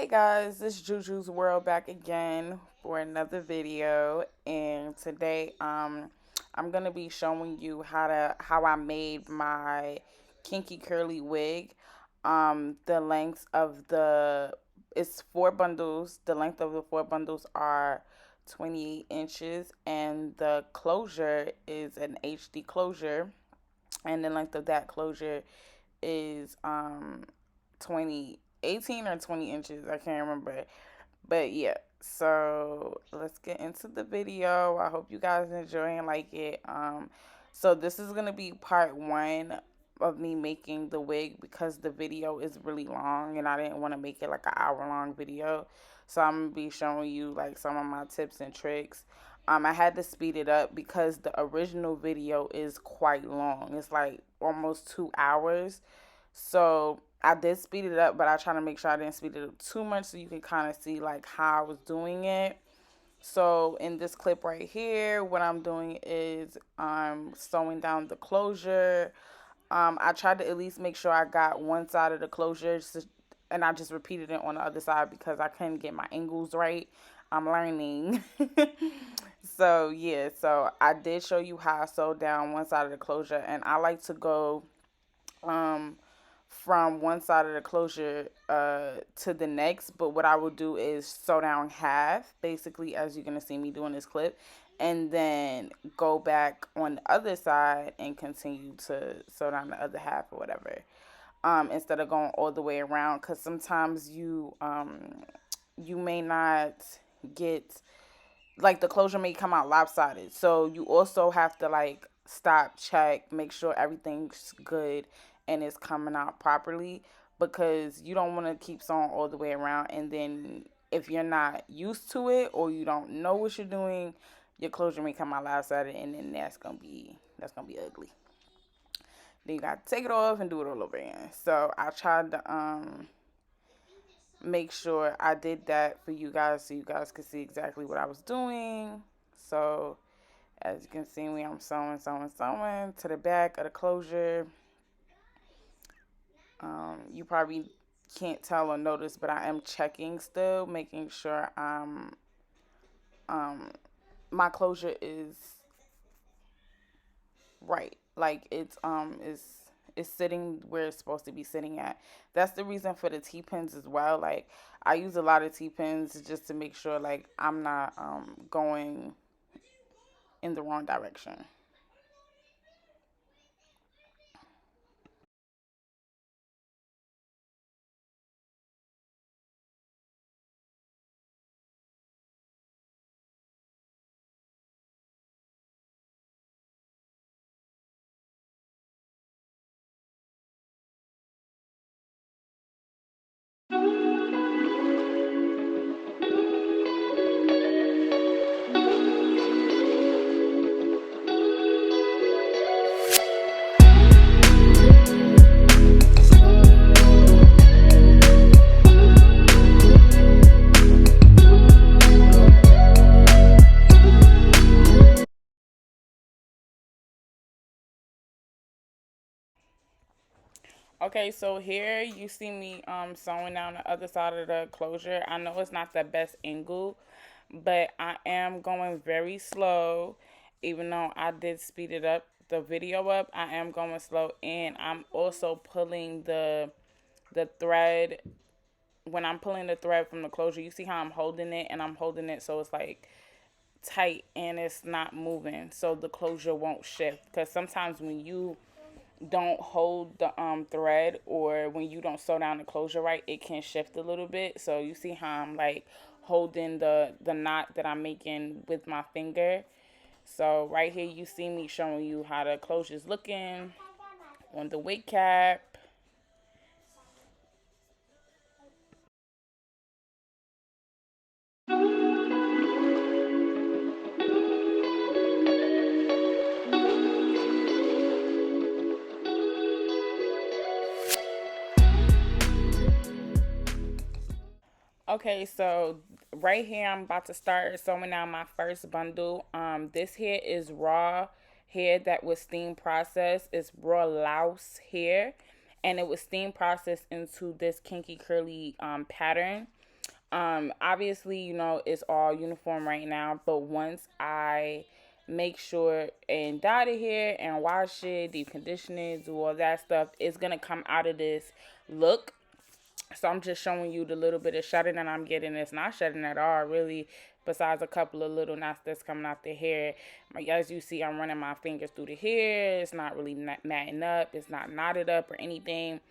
Hey guys, it's Juju's World back again for another video, and today I'm gonna be showing you how I made my kinky curly wig. The length of the it's four bundles. The length of the four bundles are 28 inches, and the closure is an HD closure, and the length of that closure is 20 18 or 20 inches. I can't remember. But yeah, so let's get into the video. I hope you guys enjoy and like it. So this is gonna be part one of me making the wig because the video is really long and I didn't want to make it like an hour long video. So I'm gonna be showing you like some of my tips and tricks. I had to speed it up because the original video is quite long. It's like almost 2 hours. So I did speed it up, but I try to make sure I didn't speed it up too much so you can kind of see like how I was doing it. So in this clip right here, what I'm doing is I'm sewing down the closure. I tried to at least make sure I got one side of the closure, and I just repeated it on the other side because I couldn't get my angles right. I'm learning. So yeah, so I did show you how I sewed down one side of the closure, and I like to go um from one side of the closure to the next. But what I will do is sew down half, basically, as you're gonna see me doing this clip, and then go back on the other side and continue to sew down the other half or whatever. Instead of going all the way around, because sometimes you may not get, like, the closure may come out lopsided. So you also have to like stop, check, make sure everything's good and it's coming out properly, because you don't want to keep sewing all the way around, and then if you're not used to it or you don't know what you're doing, your closure may come out lopsided, and then that's gonna be ugly. Then you got to take it off and do it all over again. So I tried to make sure I did that for you guys so you guys could see exactly what I was doing. So as you can see me, I'm sewing to the back of the closure. You probably can't tell or notice, but I am checking still, making sure my closure is right. Like it's sitting where it's supposed to be sitting at. That's the reason for the T-pins as well. Like I use a lot of T-pins just to make sure like I'm not going in the wrong direction. Okay, so here you see me sewing down the other side of the closure. I know it's not the best angle, but I am going very slow. Even though I did speed it up, the video up, I am going slow, and I'm also pulling the thread. When I'm pulling the thread from the closure, you see how I'm holding it, and I'm holding it so it's like tight and it's not moving, so the closure won't shift. Because sometimes when you don't hold the thread, or when you don't sew down the closure right, it can shift a little bit. So you see how I'm like holding the knot that I'm making with my finger. So right here you see me showing you how the closure's looking on the wig cap. Okay, so right here I'm about to start sewing down my first bundle. This hair is raw hair that was steam processed. It's raw LAOS hair, and it was steam processed into this kinky curly pattern. Obviously, you know, it's all uniform right now, but once I make sure and dye the hair and wash it, deep condition it, do all that stuff, it's gonna come out of this look. So I'm just showing you the little bit of shedding that I'm getting. It's not shedding at all, really, besides a couple of little knots that's coming out the hair. Like, as you see, I'm running my fingers through the hair. It's not really matting up. It's not knotted up or anything.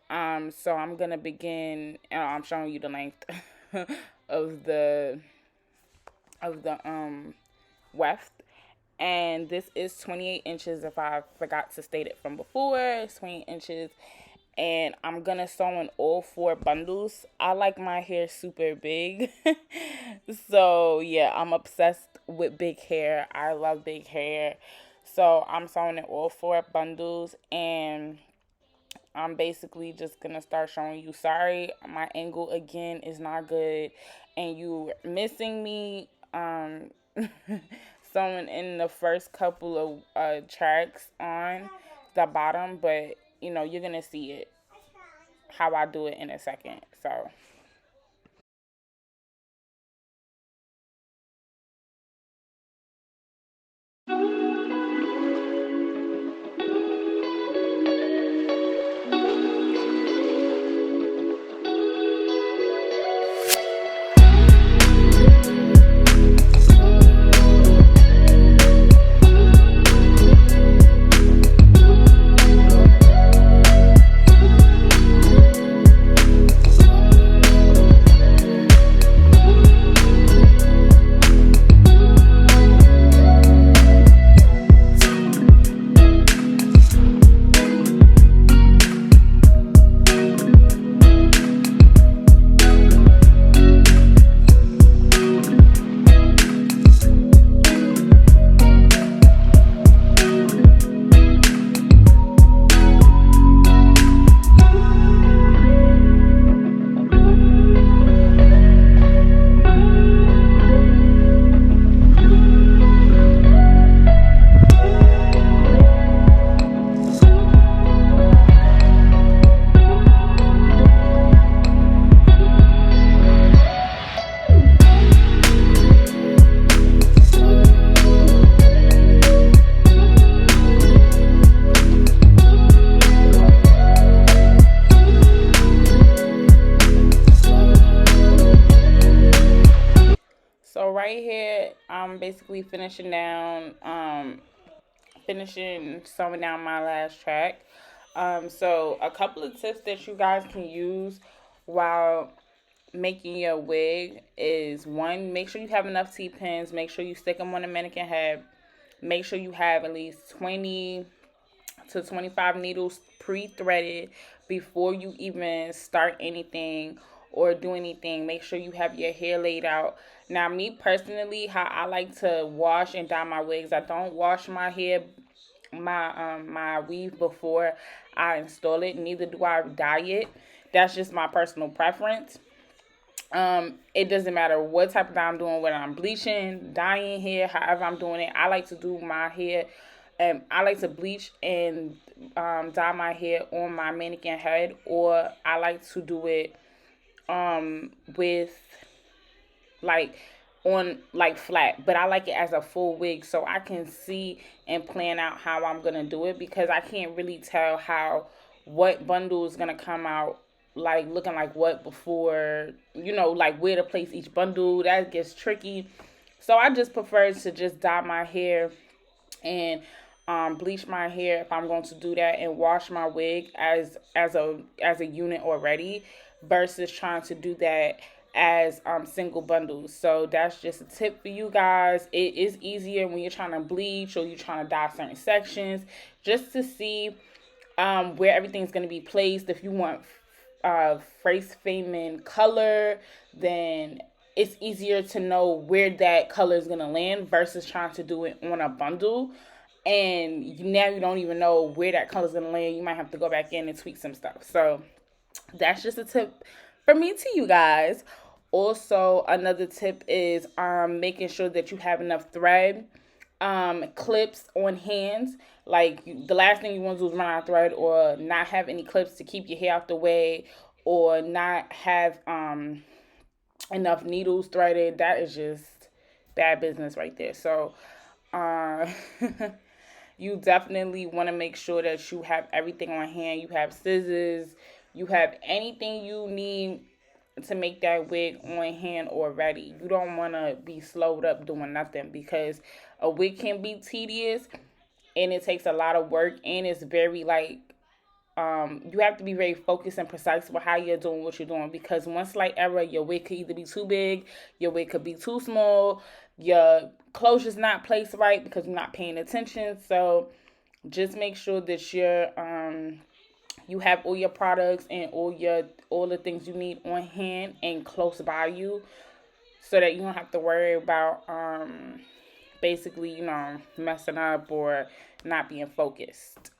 So I'm gonna begin. I'm showing you the length of the weft, and this is 28 inches. If I forgot to state it from before, it's 28 inches. And I'm gonna sew in all 4 bundles. I like my hair super big. So yeah, I'm obsessed with big hair. I love big hair. So I'm sewing in all 4 bundles, and I'm basically just gonna start showing you. Sorry, my angle again is not good, and you missing me sewing in the first couple of tracks on the bottom, but you know, you're gonna see it how I do it in a second. So right here, I'm basically finishing sewing down my last track. So a couple of tips that you guys can use while making your wig is: one, make sure you have enough T-pins. Make sure you stick them on the mannequin head. Make sure you have at least 20 to 25 needles pre-threaded before you even start anything or do anything. Make sure you have your hair laid out. Now, me personally, how I like to wash and dye my wigs, I don't wash my hair, my weave before I install it. Neither do I dye it. That's just my personal preference. It doesn't matter what type of dye I'm doing, whether I'm bleaching, dyeing hair, however I'm doing it. I like to do my hair, and I like to bleach and dye my hair on my mannequin head, or I like to do it with like on like flat, but I like it as a full wig so I can see and plan out how I'm gonna do it, because I can't really tell what bundle is gonna come out like looking like what before, you know, like where to place each bundle. That gets tricky. So I just prefer to just dye my hair and bleach my hair if I'm going to do that, and wash my wig as a unit already, versus trying to do that as single bundles. So that's just a tip for you guys. It is easier when you're trying to bleach or you're trying to dye certain sections, just to see where everything's going to be placed. If you want face framing color, then it's easier to know where that color is going to land versus trying to do it on a bundle. And now you don't even know where that color is going to land. You might have to go back in and tweak some stuff. So that's just a tip for me to you guys. Also, another tip is making sure that you have enough thread, clips on hands. Like, the last thing you want to do is run out of thread, or not have any clips to keep your hair out the way, or not have enough needles threaded, that is just bad business right there. So uh, you definitely want to make sure that you have everything on hand. You have scissors, you have anything you need to make that wig on hand already. You don't want to be slowed up doing nothing, because a wig can be tedious and it takes a lot of work, and it's very like you have to be very focused and precise with how you're doing what you're doing, because one slight error, your wig could either be too big, your wig could be too small, your closure's not placed right because you're not paying attention. So just make sure that you have all your products and all the things you need on hand and close by you, so that you don't have to worry about basically, messing up or not being focused.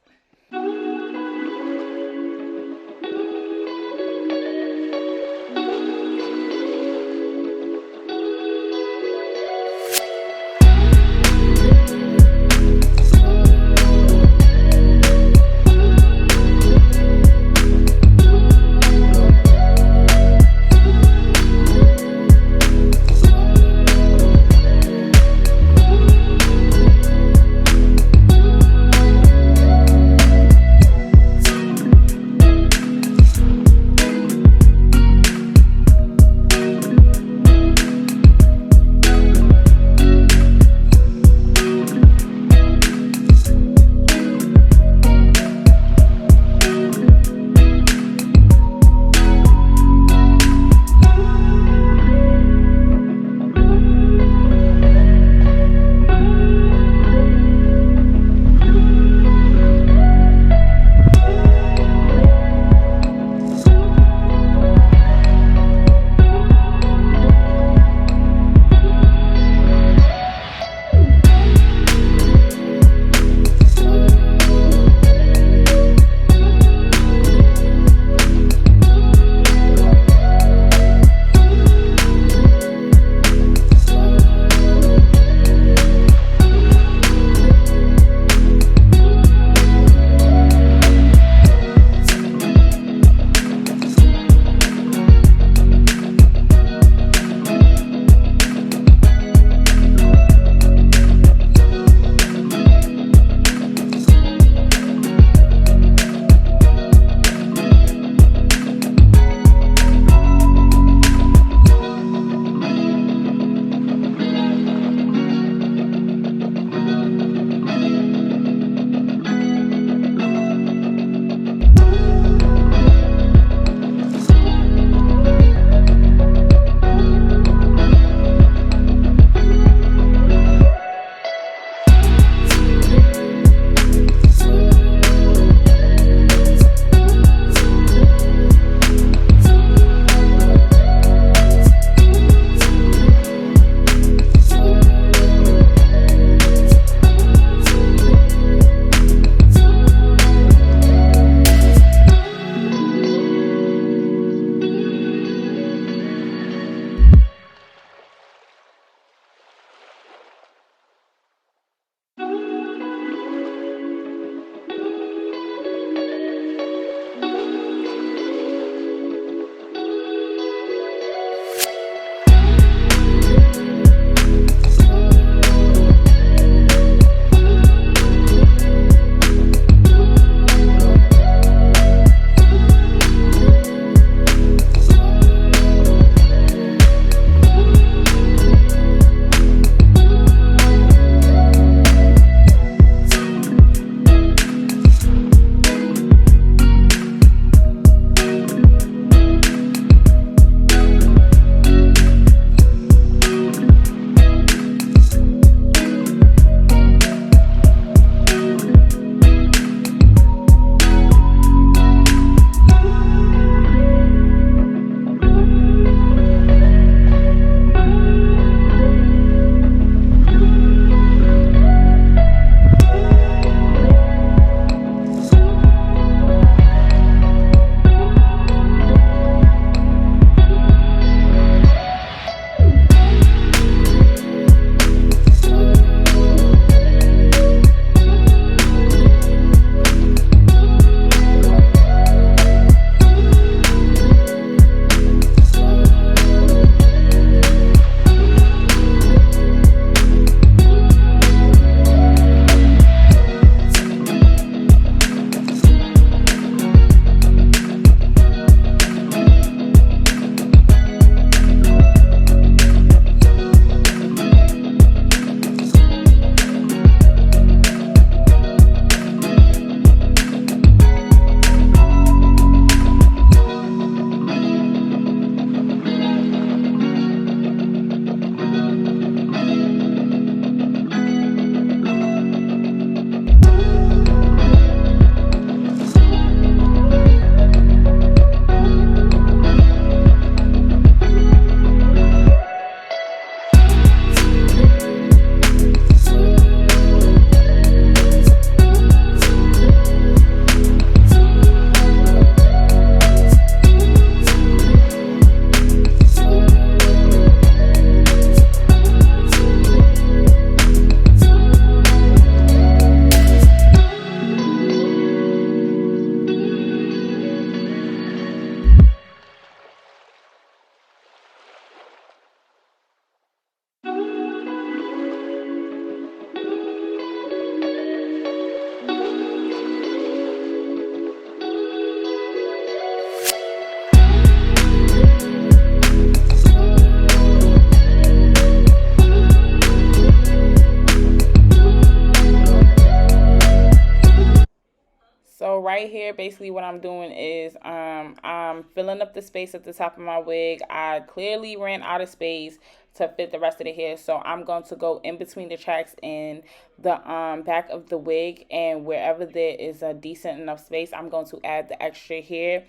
hair, basically what I'm doing is I'm filling up the space at the top of my wig. I clearly ran out of space to fit the rest of the hair, so I'm going to go in between the tracks in the back of the wig, and wherever there is a decent enough space, I'm going to add the extra hair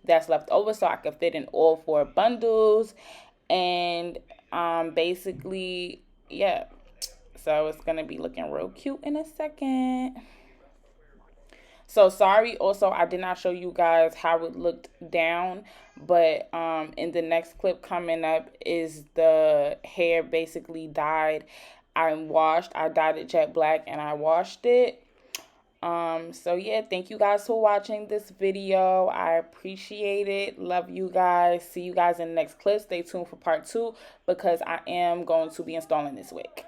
that's left over so I can fit in all 4 bundles. And basically, yeah, so it's gonna be looking real cute in a second. So sorry, also I did not show you guys how it looked down, but in the next clip coming up is the hair basically dyed. I dyed it jet black and I washed it. So yeah, thank you guys for watching this video. I appreciate it. Love you guys. See you guys in the next clip. Stay tuned for part 2 because I am going to be installing this wig.